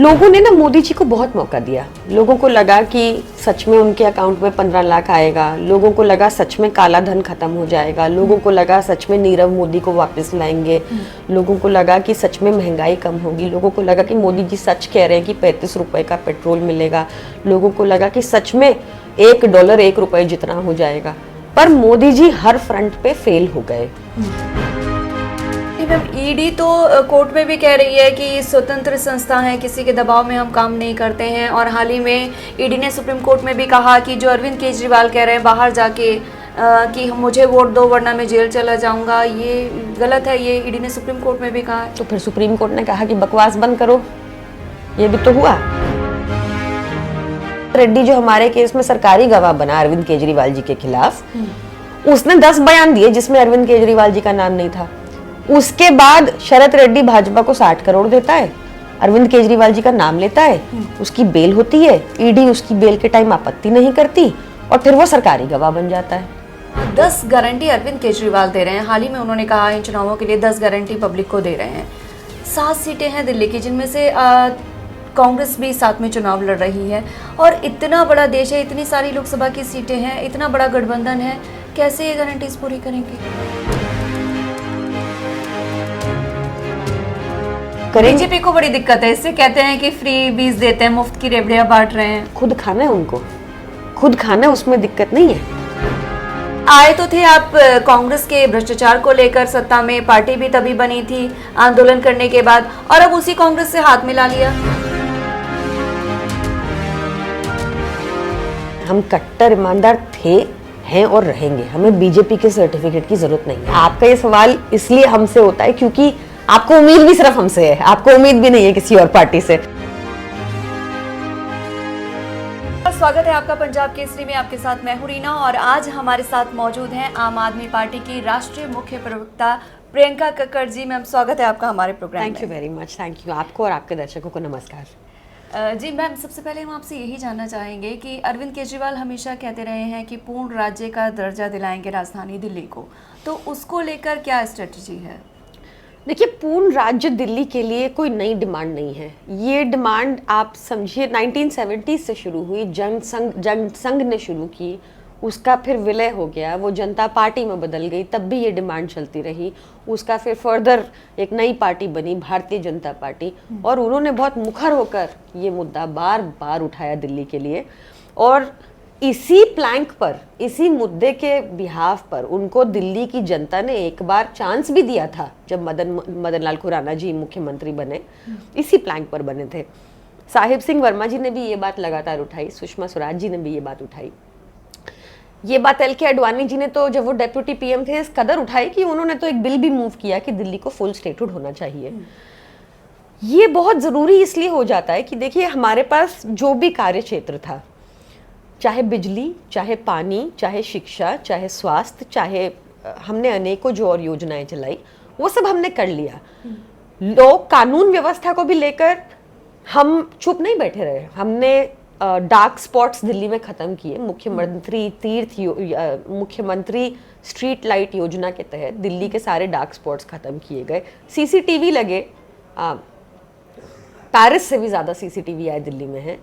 लोगों ने ना मोदी जी को बहुत मौका दिया। लोगों को लगा कि सच में उनके अकाउंट में 15 लाख आएगा, लोगों को लगा सच में काला धन खत्म हो जाएगा, लोगों को लगा सच में नीरव मोदी को वापस लाएंगे, लोगों को लगा कि सच में महंगाई कम होगी, लोगों को लगा कि मोदी जी सच कह रहे हैं कि 35 रुपए का पेट्रोल मिलेगा, लोगों को लगा कि सच में $1 1 रुपए जितना हो जाएगा। पर मोदी जी हर फ्रंट पे फेल हो गए। मैम, ईडी तो कोर्ट में भी कह रही है कि स्वतंत्र संस्था है, किसी के दबाव में हम काम नहीं करते हैं। और हाल ही में ईडी ने सुप्रीम कोर्ट में भी कहा कि जो अरविंद केजरीवाल कह रहे हैं बाहर जाके कि मुझे वोट दो वरना मैं जेल चला जाऊंगा, ये गलत है। ये ईडी ने सुप्रीम कोर्ट में भी कहा है। तो फिर सुप्रीम कोर्ट ने कहा कि बकवास बंद करो, ये भी तो हुआ। रेड्डी जो हमारे केस में सरकारी गवाह बना अरविंद केजरीवाल जी के खिलाफ, उसने 10 बयान दिए जिसमें अरविंद केजरीवाल जी का नाम नहीं था। उसके बाद शरद रेड्डी भाजपा को 60 करोड़ देता है, अरविंद केजरीवाल जी का नाम लेता है, उसकी बेल होती है, ईडी उसकी बेल के टाइम आपत्ति नहीं करती और फिर वो सरकारी गवाह बन जाता है। 10 गारंटी अरविंद केजरीवाल दे रहे हैं। हाल ही में उन्होंने कहा इन चुनावों के लिए 10 गारंटी पब्लिक को दे रहे हैं। 7 सीटें हैं दिल्ली की, जिनमें से कांग्रेस भी साथ में चुनाव लड़ रही है। और इतना बड़ा देश है, इतनी सारी लोकसभा की सीटें हैं, इतना बड़ा गठबंधन है, कैसे ये गारंटीज पूरी करेंगे? बीजेपी को बड़ी दिक्कत है इससे, कहते हैं कि फ्री बीज देते हैं, मुफ्त की रेवड़ियां बांट रहे हैं। खुद खाना है उनको, खुद खाना है, उसमें दिक्कत नहीं है। आए तो थे आप कांग्रेस के भ्रष्टाचार को लेकर सत्ता में, पार्टी भी तभी बनी थी आंदोलन करने के बाद, और अब उसी कांग्रेस से हाथ मिला लिया। हम कट्टर ईमानदार थे, हैं और रहेंगे। हमें बीजेपी के सर्टिफिकेट की जरूरत नहीं है। आपका ये सवाल इसलिए हमसे होता है क्योंकि आपको उम्मीद भी सिर्फ हमसे है, आपको उम्मीद भी नहीं है किसी और पार्टी से। स्वागत है आपका पंजाब केसरी में। आपके साथ मैं हूं रीना और आज हमारे साथ मौजूद हैं आम आदमी पार्टी की राष्ट्रीय मुख्य प्रवक्ता प्रियंका कक्कड़ जी। मैम, स्वागत है आपका हमारे प्रोग्राम में। Thank you very much. Thank you आपको और आपके दर्शकों को नमस्कार। जी मैम, सबसे पहले हम आपसे यही जानना चाहेंगे कि अरविंद केजरीवाल हमेशा कहते रहे हैं कि पूर्ण राज्य का दर्जा दिलाएंगे राजधानी दिल्ली को, तो उसको लेकर क्या स्ट्रेटजी है? देखिए, पूर्ण राज्य दिल्ली के लिए कोई नई डिमांड नहीं है। ये डिमांड आप समझिए 1970 से शुरू हुई, जनसंघ ने शुरू की, उसका फिर विलय हो गया, वो जनता पार्टी में बदल गई, तब भी ये डिमांड चलती रही। उसका फिर फर्दर एक नई पार्टी बनी, भारतीय जनता पार्टी, और उन्होंने बहुत मुखर होकर ये मुद्दा बार बार उठाया दिल्ली के लिए। और इसी प्लैंक पर, इसी मुद्दे के बिहाफ पर उनको दिल्ली की जनता ने एक बार चांस भी दिया था जब मदन लाल खुराना जी मुख्यमंत्री बने। इसी प्लैंक पर बने थे। साहिब सिंह वर्मा जी ने भी ये बात लगातार उठाई, सुषमा स्वराज जी ने भी ये बात उठाई। ये बात LK आडवाणी जी ने तो जब वो डेप्यूटी PM थे इस कदर उठाई कि उन्होंने तो एक बिल भी मूव किया कि दिल्ली को फुल स्टेटहुड होना चाहिए। ये बहुत ज़रूरी इसलिए हो जाता है कि देखिए, हमारे पास जो भी कार्य क्षेत्र था, चाहे बिजली, चाहे पानी, चाहे शिक्षा, चाहे स्वास्थ्य, चाहे हमने अनेकों जो और योजनाएं चलाई, वो सब हमने कर लिया। लोग कानून व्यवस्था को भी लेकर हम चुप नहीं बैठे रहे। हमने डार्क स्पॉट्स दिल्ली में खत्म किए। मुख्यमंत्री स्ट्रीट लाइट योजना के तहत दिल्ली के सारे डार्क स्पॉट्स खत्म किए गए। CCTV लगे, पेरिस से भी ज्यादा CCTV आए दिल्ली में है।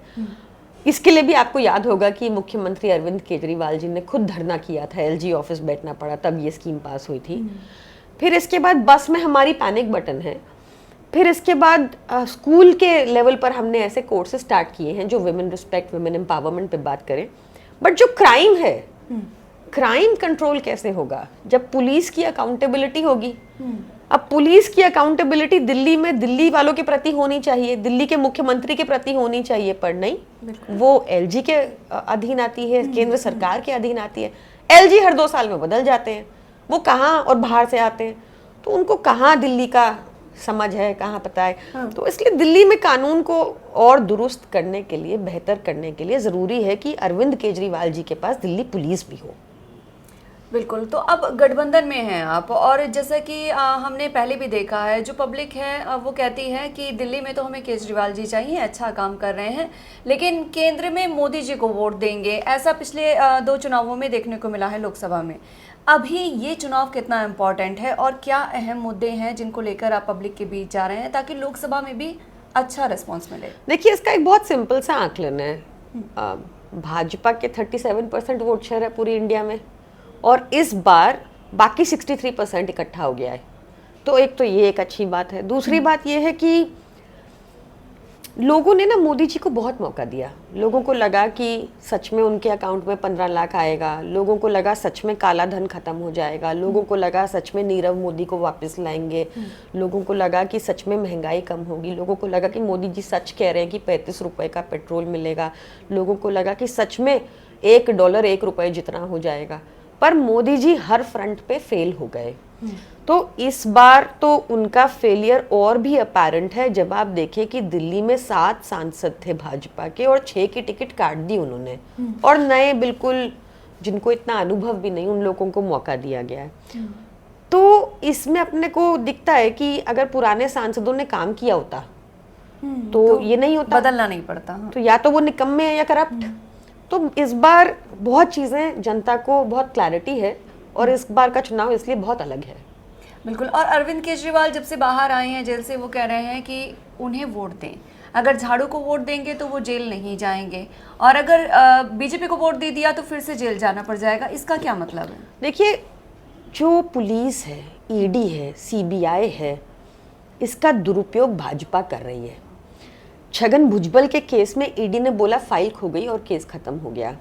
इसके लिए भी आपको याद होगा कि मुख्यमंत्री अरविंद केजरीवाल जी ने खुद धरना किया था, LG ऑफिस बैठना पड़ा, तब ये स्कीम पास हुई थी। फिर इसके बाद बस में हमारी पैनिक बटन है। फिर इसके बाद स्कूल के लेवल पर हमने ऐसे कोर्सेज स्टार्ट किए हैं जो विमेन रिस्पेक्ट, विमेन एम्पावरमेंट पे बात करें। बट जो क्राइम है, क्राइम कंट्रोल कैसे होगा जब पुलिस की अकाउंटेबिलिटी होगी? अब पुलिस की अकाउंटेबिलिटी दिल्ली में दिल्ली वालों के प्रति होनी चाहिए, दिल्ली के मुख्यमंत्री के प्रति होनी चाहिए, पर नहीं, वो LG के अधीन आती है, केंद्र सरकार के अधीन आती है। LG हर 2 साल में बदल जाते हैं, वो कहाँ और बाहर से आते हैं, तो उनको कहाँ दिल्ली का समझ है, कहाँ पता है। हाँ। तो इसलिए दिल्ली में कानून को और दुरुस्त करने के लिए, बेहतर करने के लिए ज़रूरी है कि अरविंद केजरीवाल जी के पास दिल्ली पुलिस भी हो। बिल्कुल। तो अब गठबंधन में हैं आप, और जैसा कि हमने पहले भी देखा है, जो पब्लिक है वो कहती है कि दिल्ली में तो हमें केजरीवाल जी चाहिए, अच्छा काम कर रहे हैं, लेकिन केंद्र में मोदी जी को वोट देंगे। ऐसा पिछले 2 चुनावों में देखने को मिला है लोकसभा में। अभी ये चुनाव कितना इम्पोर्टेंट है और क्या अहम मुद्दे हैं जिनको लेकर आप पब्लिक के बीच जा रहे हैं ताकि लोकसभा में भी अच्छा रिस्पॉन्स मिले? देखिए, इसका एक बहुत सिंपल सा आकलन है। भाजपा के 37% वोट शेयर है पूरी इंडिया में, और इस बार बाकी 63% इकट्ठा हो गया है। तो एक तो ये एक अच्छी बात है। दूसरी बात ये है कि लोगों ने ना मोदी जी को बहुत मौका दिया। लोगों को लगा कि सच में उनके अकाउंट में 15 लाख आएगा, लोगों को लगा सच में काला धन खत्म हो जाएगा, लोगों को लगा सच में नीरव मोदी को वापस लाएंगे, लोगों को लगा कि सच में महंगाई कम होगी, लोगों को लगा कि मोदी जी सच कह रहे हैं कि 35 रुपए का पेट्रोल मिलेगा, लोगों को लगा कि सच में $1 1 जितना हो जाएगा। पर मोदी जी हर फ्रंट पे फेल हो गए। तो इस बार तो उनका फेलियर और भी अपैरेंट है जब आप देखें कि दिल्ली में 7 सांसद थे भाजपा के और 6 की टिकट काट दी उन्होंने, और नए बिल्कुल जिनको इतना अनुभव भी नहीं उन लोगों को मौका दिया गया है। तो इसमें अपने को दिखता है कि अगर पुराने सांसदों ने काम किया होता तो ये नहीं होता, बदलना नहीं पड़ता। तो या तो वो निकम्मे हैं या करप्ट। तो इस बार बहुत चीजें जनता को बहुत क्लैरिटी है, और इस बार का चुनाव इसलिए बहुत अलग है। बिल्कुल। और अरविंद केजरीवाल जब से बाहर आए हैं जेल से, वो कह रहे हैं कि उन्हें वोट दें, अगर झाड़ू को वोट देंगे तो वो जेल नहीं जाएंगे, और अगर बीजेपी को वोट दे दिया तो फिर से जेल जाना पड़ जाएगा। इसका क्या मतलब है? देखिए, जो पुलिस है, ईडी है, सीबीआई है, इसका दुरुपयोग भाजपा कर रही है। छगन भुजबल के केस में ईडी ने बोला फाइल खो गई और केस खत्म हो गया।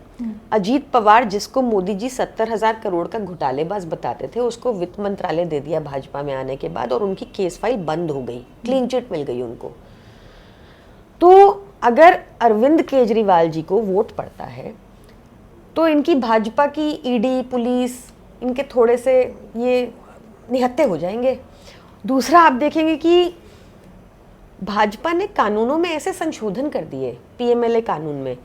अजीत पवार, जिसको मोदी जी 70,000 करोड़ का घोटालेबाज बताते थे, उसको वित्त मंत्रालय दे दिया भाजपा में आने के बाद, और उनकी केस फाइल बंद हो गई, क्लीन चिट मिल गई उनको। तो अगर अरविंद केजरीवाल जी को वोट पड़ता है तो इनकी भाजपा की ईडी, पुलिस, इनके थोड़े से ये निहत्थे हो जाएंगे। दूसरा, आप देखेंगे कि भाजपा ने कानूनों में ऐसे संशोधन कर दिए, पीएमएलए कानून में,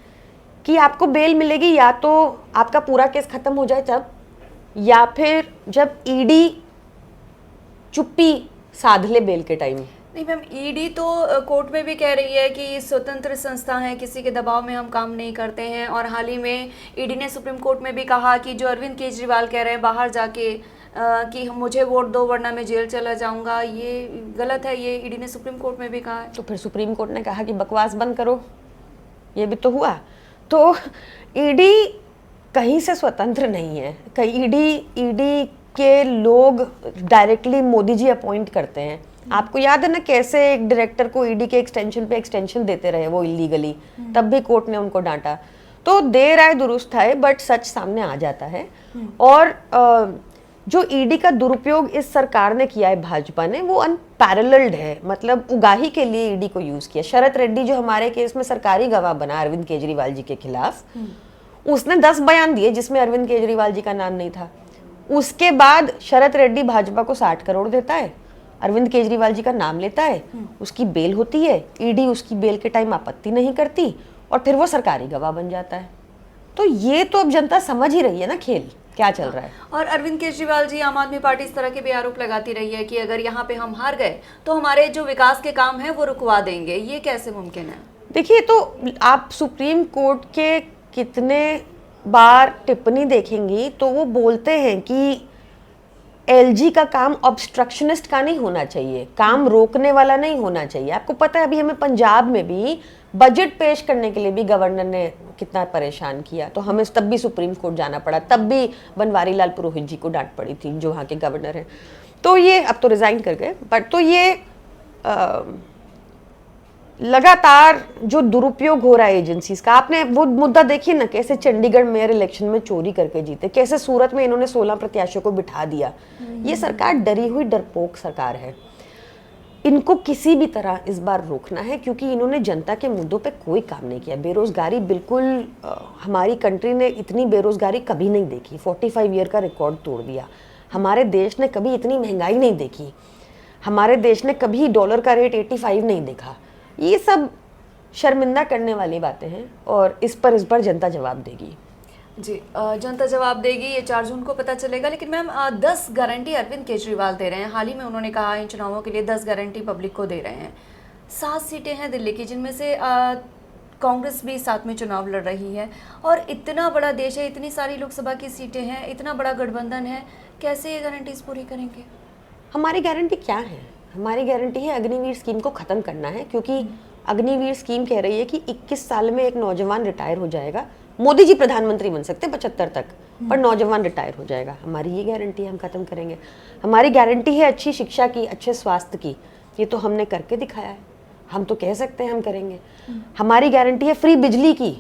कि आपको बेल मिलेगी या तो आपका पूरा केस खत्म हो जाए तब, या फिर जब ईडी चुप्पी साध ले बेल के टाइम। नहीं मैम, ईडी तो कोर्ट में भी कह रही है कि स्वतंत्र संस्था है, किसी के दबाव में हम काम नहीं करते हैं। और हाल ही में ईडी ने सुप्रीम कोर्ट में भी कहा कि जो अरविंद केजरीवाल कह रहे हैं बाहर जाके कि मुझे वोट दो वरना मैं जेल चला जाऊंगा, ये गलत है। ये ईडी ने सुप्रीम कोर्ट में भी कहा है। तो फिर सुप्रीम कोर्ट ने कहा कि बकवास बंद करो, ये भी तो हुआ। तो ईडी कहीं से स्वतंत्र नहीं है। कहीं ईडी के लोग डायरेक्टली मोदी जी अपॉइंट करते हैं। आपको याद है ना कैसे एक डायरेक्टर को ईडी के एक्सटेंशन पे एक्सटेंशन देते रहे वो इलीगली, तब भी कोर्ट ने उनको डांटा। तो देर आए दुरुस्त है, बट सच सामने आ जाता है। और जो ईडी का दुरुपयोग इस सरकार ने किया है भाजपा ने, वो अनपैरेलल्ड है। मतलब उगाही के लिए ईडी को यूज किया। शरत रेड्डी जो हमारे केस में सरकारी गवाह बना अरविंद केजरीवाल जी के खिलाफ, उसने 10 बयान दिए जिसमें अरविंद केजरीवाल जी का नाम नहीं था। उसके बाद शरत रेड्डी भाजपा को 60 करोड़ देता है, अरविंद केजरीवाल जी का नाम लेता है, उसकी बेल होती है, ईडी उसकी बेल के टाइम आपत्ति नहीं करती, और फिर वो सरकारी गवाह बन जाता है। तो ये तो अब जनता समझ ही रही है ना खेल क्या चल रहा है। और अरविंद केजरीवाल जी, आम आदमी पार्टी इस तरह के भी आरोप लगाती रही है कि अगर यहाँ पे हम हार गए तो हमारे जो विकास के काम हैं वो रुकवा देंगे। ये कैसे मुमकिन है? देखिए, तो आप सुप्रीम कोर्ट के कितने बार टिप्पणी देखेंगी तो वो बोलते हैं कि एलजी का काम ऑब्स्ट्रक्शनिस्ट का नहीं होना चाहिए, काम रोकने वाला नहीं होना चाहिए। आपको पता है अभी हमें पंजाब में भी बजट पेश करने के लिए भी गवर्नर ने कितना परेशान किया, तो हमें तब भी सुप्रीम कोर्ट जाना पड़ा, तब भी बनवारी लाल पुरोहित जी को डांट पड़ी थी जो वहाँ के गवर्नर हैं। तो ये अब तो रिजाइन कर गए, बट तो ये लगातार जो दुरुपयोग हो रहा है एजेंसीज का, आपने वो मुद्दा देखिए ना, कैसे चंडीगढ़ मेयर इलेक्शन में चोरी करके जीते, कैसे सूरत में इन्होंने 16 प्रत्याशियों को बिठा दिया। ये सरकार डरी हुई डरपोक सरकार है। इनको किसी भी तरह इस बार रोकना है, क्योंकि इन्होंने जनता के मुद्दों पे कोई काम नहीं किया। बेरोजगारी बिल्कुल, हमारी कंट्री ने इतनी बेरोजगारी कभी नहीं देखी, 45 ईयर का रिकॉर्ड तोड़ दिया। हमारे देश ने कभी इतनी महंगाई नहीं देखी, हमारे देश ने कभी डॉलर का रेट 85 नहीं देखा। ये सब शर्मिंदा करने वाली बातें हैं, और इस बार जनता जवाब देगी। जी, जनता जवाब देगी, ये 4 जून को पता चलेगा। लेकिन मैम, 10 गारंटी अरविंद केजरीवाल दे रहे हैं। हाल ही में उन्होंने कहा इन चुनावों के लिए 10 गारंटी पब्लिक को दे रहे हैं। 7 सीटें हैं दिल्ली की, जिनमें से कांग्रेस भी साथ में चुनाव लड़ रही है। और इतना बड़ा देश है, इतनी सारी लोकसभा की सीटें हैं, इतना बड़ा गठबंधन है, कैसे ये गारंटीज पूरी करेंगे? हमारी गारंटी क्या है? हमारी गारंटी है अग्निवीर स्कीम को खत्म करना है, क्योंकि अग्निवीर स्कीम कह रही है कि 21 साल में एक नौजवान रिटायर हो जाएगा, मोदी जी प्रधानमंत्री बन सकते हैं 75 तक, पर नौजवान रिटायर हो जाएगा। हमारी ये गारंटी है, हम खत्म करेंगे। हमारी गारंटी है अच्छी शिक्षा की, अच्छे स्वास्थ्य की, ये तो हमने करके दिखाया है, हम तो कह सकते हैं हम करेंगे। हमारी गारंटी है फ्री बिजली की,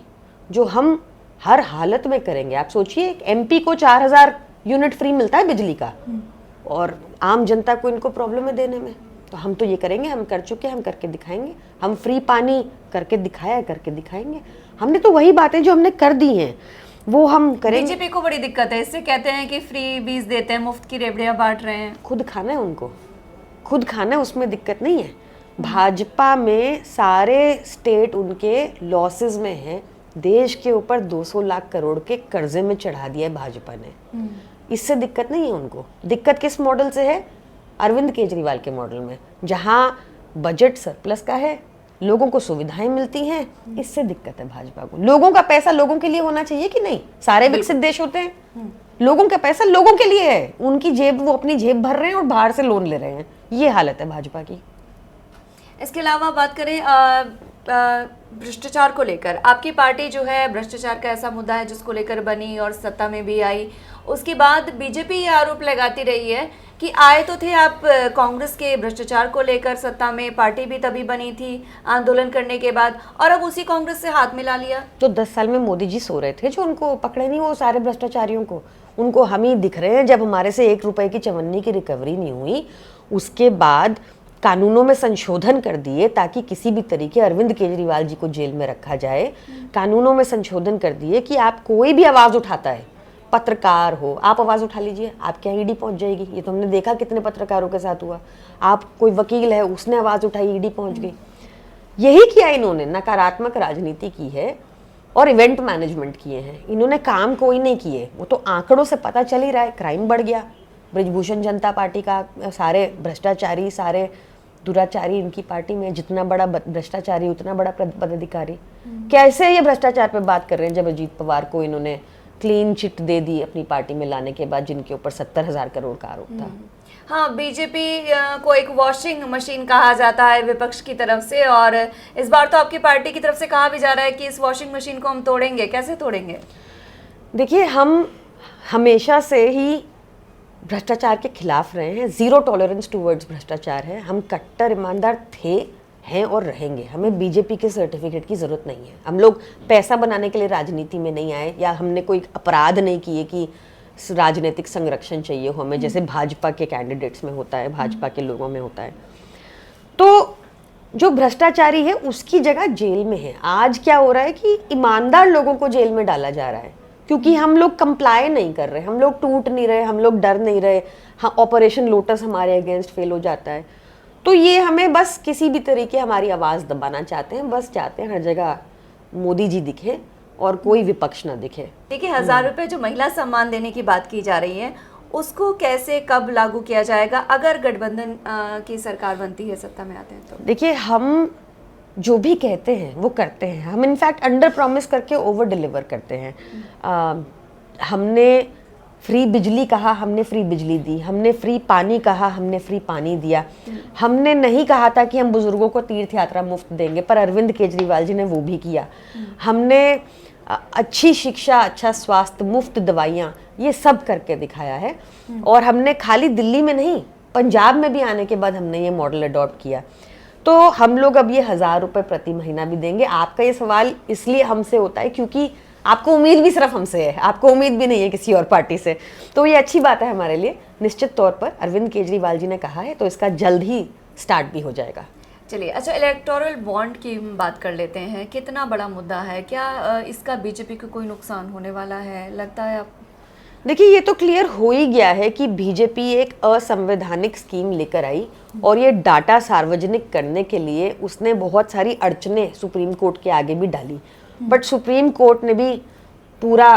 जो हम हर हालत में करेंगे। आप सोचिए, एमपी को 4000 यूनिट फ्री मिलता है बिजली का, और आम जनता को इनको प्रॉब्लम है देने में। तो हम तो ये करेंगे, हम कर चुके हैं, हम करके दिखाएंगे। हम फ्री पानी करके दिखाया, करके दिखाएंगे। हमने तो वही बातें जो हमने कर दी हैं वो हम करेंगे। बीजेपी को बड़ी दिक्कत है इससे, कहते हैं कि फ्री बीज देते हैं, मुफ्त की रेवड़ियां बांट रहे हैं। खुद खाना है उनको, खुद खाना है, उसमें दिक्कत नहीं है। भाजपा में सारे स्टेट उनके लॉसेस में हैं। देश के ऊपर 200 लाख करोड़ के कर्जे में चढ़ा दिया है भाजपा ने। इससे दिक्कत नहीं है उनको। दिक्कत किस मॉडल से है? अरविंद केजरीवाल के मॉडल में, जहां बजट सरप्लस का है, लोगों को सुविधाएं मिलती हैं। इससे दिक्कत है भाजपा को। लोगों का पैसा लोगों के लिए होना चाहिए कि नहीं? सारे विकसित देश होते हैं, लोगों का पैसा लोगों के लिए है। उनकी जेब, वो अपनी जेब भर रहे हैं और बाहर से लोन ले रहे हैं। ये हालत है भाजपा की। इसके अलावा बात करें भ्रष्टाचार को लेकर, आपकी पार्टी जो है भ्रष्टाचार का ऐसा मुद्दा है जिसको लेकर बनी और सत्ता में भी आई। उसके बाद बीजेपी ये आरोप लगाती रही है कि आए तो थे आप कांग्रेस के भ्रष्टाचार को लेकर सत्ता में, पार्टी भी तभी बनी थी आंदोलन करने के बाद, और अब उसी कांग्रेस से हाथ मिला लिया। तो 10 साल में मोदी जी सो रहे थे जो उनको पकड़े नहीं, वो सारे भ्रष्टाचारियों को। उनको हम ही दिख रहे हैं। जब हमारे से 1 रुपए की चवन्नी की रिकवरी नहीं हुई, उसके बाद कानूनों में संशोधन कर दिए ताकि किसी भी तरीके अरविंद केजरीवाल जी को जेल में रखा जाए। कानूनों में संशोधन कर दिए कि आप कोई भी आवाज उठाता है, पत्रकार हो, आप आवाज उठा लीजिए, आपके यहाँ ईडी पहुंच जाएगी। ये तो हमने देखा कितने पत्रकारों के साथ हुआ। आप कोई वकील है, उसने आवाज उठाई, ईडी पहुंच गई। यही किया इन्होंने, नकारात्मक राजनीति की है और इवेंट मैनेजमेंट किए हैं। इन्होंने काम कोई नहीं किए। वो तो आंकड़ों से पता चल ही रहा है, क्राइम बढ़ गया। ब्रजभूषण जनता पार्टी का सारे भ्रष्टाचारी, सारे दुराचारी इनकी पार्टी में, जितना बड़ा भ्रष्टाचारी उतना बड़ा पदाधिकारी। कैसे ये भ्रष्टाचार पे बात कर रहे हैं जब अजीत पवार को इन्होंने क्लीन चिट दे दी अपनी पार्टी में लाने के बाद, जिनके ऊपर 70,000 करोड़ का आरोप था। हाँ, बीजेपी को एक वॉशिंग मशीन कहा जाता है विपक्ष की तरफ से, और इस बार तो आपकी पार्टी की तरफ से कहा भी जा रहा है कि इस वॉशिंग मशीन को हम तोड़ेंगे। कैसे तोड़ेंगे? देखिए, हम हमेशा से ही भ्रष्टाचार के खिलाफ रहे हैं। 0 टॉलरेंस टूवर्ड्स भ्रष्टाचार है। हम कट्टर ईमानदार थे, हैं और रहेंगे। हमें बीजेपी के सर्टिफिकेट की जरूरत नहीं है। हम लोग पैसा बनाने के लिए राजनीति में नहीं आए, या हमने कोई अपराध नहीं किए कि राजनीतिक संरक्षण चाहिए हो हमें, जैसे भाजपा के कैंडिडेट्स में होता है, भाजपा के लोगों में होता है। तो जो भ्रष्टाचारी है उसकी जगह जेल में है। आज क्या हो रहा है कि ईमानदार लोगों को जेल में डाला जा रहा है, क्योंकि हम लोग कंप्लाई नहीं कर रहे, हम लोग टूट नहीं रहे, हम लोग डर नहीं रहे। हाँ, ऑपरेशन लोटस हमारे अगेंस्ट फेल हो जाता है, तो ये हमें बस किसी भी तरीके हमारी आवाज़ दबाना चाहते हैं। बस चाहते हैं हर जगह मोदी जी दिखे और कोई विपक्ष ना दिखे। देखिए, 1000 रुपये जो महिला सम्मान देने की बात की जा रही है, उसको कैसे, कब लागू किया जाएगा अगर गठबंधन की सरकार बनती है, सत्ता में आते हैं तो? देखिए, हम जो भी कहते हैं वो करते हैं। हम इनफैक्ट अंडर प्रॉमिस करके ओवर डिलीवर करते हैं। हमने फ्री बिजली कहा, हमने फ्री बिजली दी। हमने फ्री पानी कहा, हमने फ्री पानी दिया। हमने नहीं कहा था कि हम बुजुर्गों को तीर्थ यात्रा मुफ्त देंगे, पर अरविंद केजरीवाल जी ने वो भी किया। हमने अच्छी शिक्षा, अच्छा स्वास्थ्य, मुफ्त दवाइयाँ, ये सब करके दिखाया है। और हमने खाली दिल्ली में नहीं, पंजाब में भी आने के बाद हमने ये मॉडल अडॉप्ट किया। तो हम लोग अब ये 1000 रुपये प्रति महीना भी देंगे। आपका ये सवाल इसलिए हमसे होता है क्योंकि आपको उम्मीद भी सिर्फ हमसे है, आपको उम्मीद भी नहीं है किसी और पार्टी से। तो ये अच्छी बात है हमारे लिए। निश्चित तौर पर अरविंद केजरीवाल जी ने कहा है, तो इसका जल्द ही स्टार्ट भी हो जाएगा। चलिए, अच्छा, इलेक्टोरल बॉन्ड की हम बात कर लेते हैं। कितना बड़ा मुद्दा है? क्या इसका बीजेपी को कोई नुकसान होने वाला है, लगता है आपको? देखिए, ये तो क्लियर हो ही गया है कि बीजेपी एक असंवैधानिक स्कीम लेकर आई, और ये डाटा सार्वजनिक करने के लिए उसने बहुत सारी अड़चने सुप्रीम कोर्ट के आगे भी डाली। बट सुप्रीम कोर्ट ने भी पूरा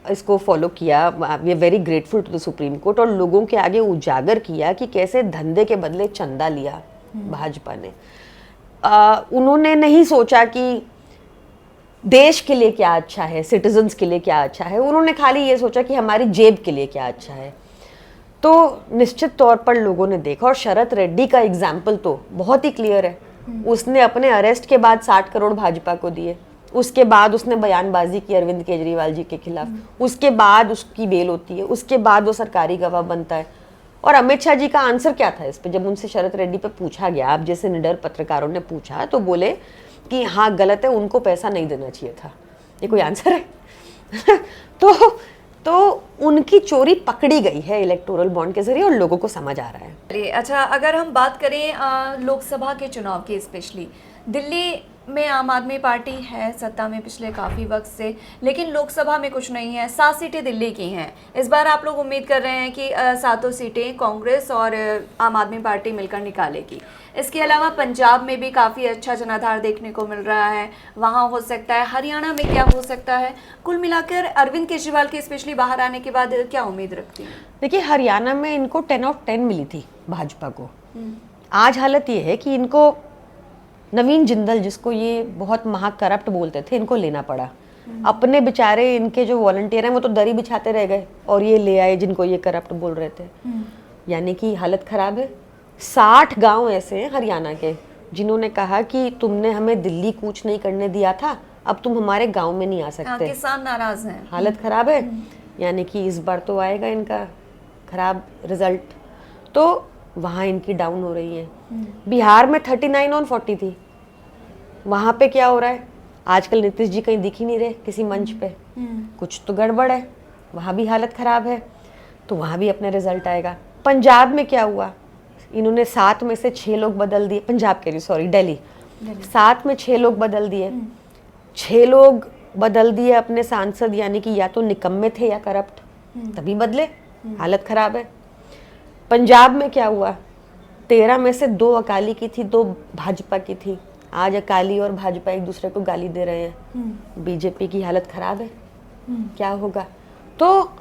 इसको फॉलो किया। We are very grateful to the supreme court, और लोगों के आगे उजागर किया कि कैसे धंधे के बदले चंदा लिया भाजपा ने। उन्होंने नहीं सोचा कि देश के लिए क्या अच्छा है, सिटीजन्स के लिए क्या अच्छा है। उन्होंने खाली ये सोचा कि हमारी जेब के लिए क्या अच्छा है। तो निश्चित तौर पर लोगों ने देखा, और शरद रेड्डी का एग्जाम्पल तो बहुत ही क्लियर है। उसने अपने अरेस्ट के बाद 60 करोड़ भाजपा को दिए, उसके बाद उसने बयानबाजी की अरविंद केजरीवाल जी के खिलाफ, उसके बाद उसकी बेल होती है, उसके बाद वो सरकारी गवाह बनता है। और अमित शाह जी का आंसर क्या था इस पे, जब उनसे शरद रेड्डी पे पूछा गया, आप जैसे निडर पत्रकारों ने पूछा, तो बोले कि हाँ गलत है, उनको पैसा नहीं देना चाहिए था। ये कोई आंसर है? तो उनकी चोरी पकड़ी गई है इलेक्टोरल बॉन्ड के जरिए और लोगों को समझ आ रहा है। अरे अच्छा, अगर हम बात करें लोकसभा के चुनाव की, स्पेशली दिल्ली में आम आदमी पार्टी है सत्ता में पिछले काफ़ी वक्त से, लेकिन लोकसभा में कुछ नहीं है। 7 सीटें दिल्ली की हैं। इस बार आप लोग उम्मीद कर रहे हैं कि 7 सीटें कांग्रेस और आम आदमी पार्टी मिलकर निकालेगी। इसके अलावा पंजाब में भी काफ़ी अच्छा जनाधार देखने को मिल रहा है, वहाँ हो सकता है। हरियाणा में क्या हो सकता है? कुल मिलाकर अरविंद केजरीवाल के स्पेशली बाहर आने के बाद क्या उम्मीद रखती हैं? देखिए, हरियाणा में इनको 10/10 मिली थी भाजपा को। आज हालत ये है कि इनको नवीन जिंदल, जिसको ये बहुत महाकरप्ट बोलते थे, इनको लेना पड़ा। अपने बेचारे इनके जो वॉलंटियर हैं वो तो दरी बिछाते रह गए और ये ले आए जिनको ये करप्ट बोल रहे थे। यानी कि हालत खराब है। 60 गांव ऐसे हैं हरियाणा के जिन्होंने कहा कि तुमने हमें दिल्ली कूच नहीं करने दिया था, अब तुम हमारे गांव में नहीं आ सकते। किसान नाराज हैं। हालत खराब है। यानी कि इस बार तो आएगा इनका खराब रिजल्ट। तो वहाँ इनकी डाउन हो रही है। बिहार में 39/40 थी। वहाँ पे क्या हो रहा है? आजकल नीतीश जी कहीं दिख ही नहीं रहे किसी मंच पे। कुछ तो गड़बड़ है, वहाँ भी हालत खराब है, तो वहाँ भी अपने रिजल्ट आएगा। पंजाब में क्या हुआ? इन्होंने 7 में से 6 लोग बदल दिए। पंजाब के लिए, सॉरी, दिल्ली। 7 में 6 लोग बदल दिए। 6 लोग बदल दिए अपने सांसद, यानी कि या तो निकम्मे थे या करप्ट, तभी बदले। हालत खराब है। पंजाब में क्या हुआ? 13 में से 2 अकाली की थी, 2 भाजपा की थी। आज अकाली और भाजपा एक दूसरे को गाली दे रहे हैं। बीजेपी की हालत खराब है। क्या होगा? तो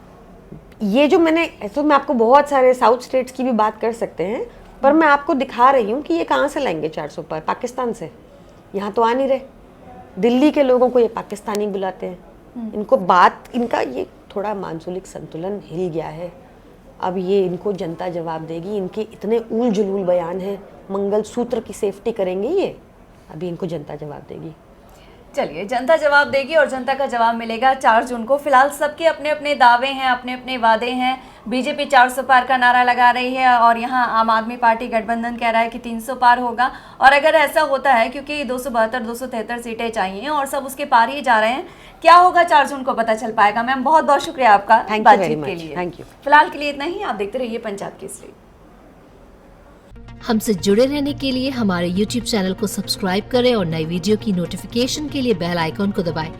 ये जो मैं आपको बहुत सारे साउथ स्टेट्स की भी बात कर सकते हैं, पर मैं आपको दिखा रही हूँ कि ये कहाँ से लाएंगे 400 पार? पाकिस्तान से। यहाँ तो आ नहीं रहे। दिल्ली के लोगों को ये पाकिस्तानी बुलाते हैं। इनको बात, इनका ये थोड़ा मानसूलिक संतुलन हिल गया है। अब ये इनको जनता जवाब देगी। इनके इतने ऊल जुलूल बयान हैं, मंगलसूत्र की सेफ्टी करेंगे ये, अभी इनको जनता जवाब देगी। चलिए, जनता जवाब देगी और जनता का जवाब मिलेगा 4 जून को। फिलहाल सबके अपने अपने दावे हैं, अपने अपने वादे हैं। बीजेपी 400 पार का नारा लगा रही है और यहाँ आम आदमी पार्टी गठबंधन कह रहा है कि 300 पार होगा। और अगर ऐसा होता है, क्योंकि 272 273 सीटें चाहिए और सब उसके पार ही जा रहे हैं, क्या होगा 4 जून को पता चल पाएगा। मैम, बहुत बहुत शुक्रिया आपका बातचीत के लिए। Thank you. फिलहाल के लिए इतना ही। आप देखते रहिए पंजाब केसरी। हमसे जुड़े रहने के लिए हमारे YouTube चैनल को सब्सक्राइब करें और नई वीडियो की नोटिफिकेशन के लिए बेल आइकॉन को दबाएं